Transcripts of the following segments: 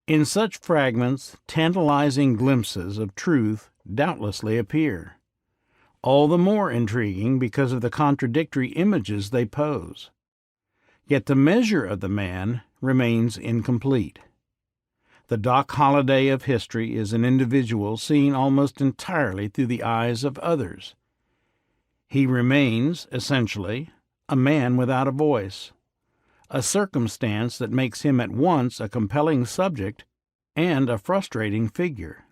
In such fragments, tantalizing glimpses of truth doubtlessly appear, all the more intriguing because of the contradictory images they pose. Yet the measure of the man remains incomplete. The Doc Holliday of history is an individual seen almost entirely through the eyes of others. He remains, essentially, a man without a voice, a circumstance that makes him at once a compelling subject and a frustrating figure.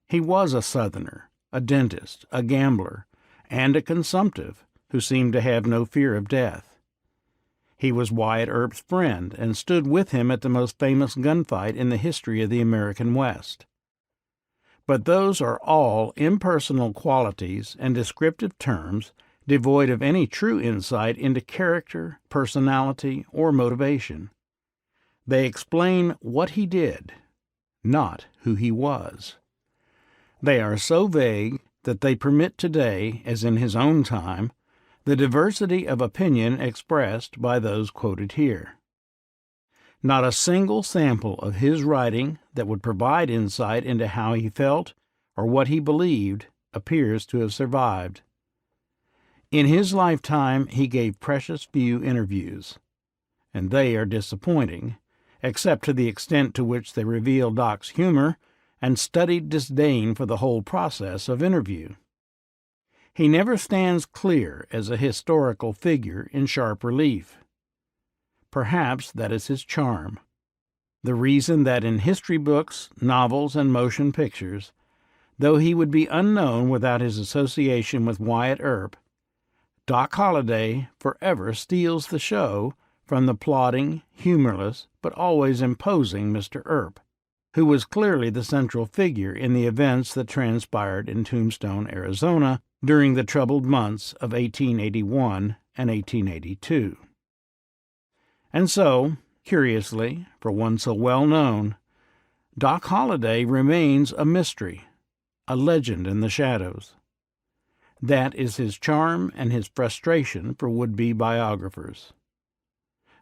He was a Southerner, a dentist, a gambler, and a consumptive who seemed to have no fear of death. He was Wyatt Earp's friend and stood with him at the most famous gunfight in the history of the American West. But those are all impersonal qualities and descriptive terms devoid of any true insight into character, personality, or motivation. They explain what he did, not who he was. They are so vague that they permit today, as in his own time, the diversity of opinion expressed by those quoted here. Not a single sample of his writing that would provide insight into how he felt or what he believed appears to have survived. In his lifetime, he gave precious few interviews, and they are disappointing, except to the extent to which they reveal Doc's humor and studied disdain for the whole process of interview. He never stands clear as a historical figure in sharp relief. Perhaps that is his charm, the reason that in history books, novels, and motion pictures, though he would be unknown without his association with Wyatt Earp, Doc Holliday forever steals the show from the plodding, humorless, but always imposing Mr. Earp, who was clearly the central figure in the events that transpired in Tombstone, Arizona, during the troubled months of 1881 and 1882. And so, curiously, for one so well known, Doc Holliday remains a mystery, a legend in the shadows. That is his charm and his frustration for would-be biographers.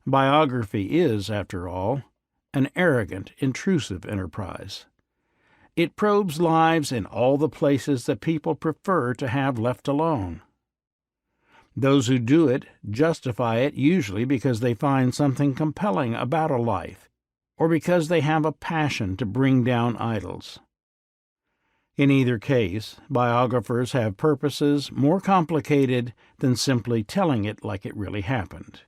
Biography is, after all, an arrogant, intrusive enterprise. It probes lives in all the places that people prefer to have left alone. Those who do it justify it usually because they find something compelling about a life, or because they have a passion to bring down idols. In either case, biographers have purposes more complicated than simply telling it like it really happened.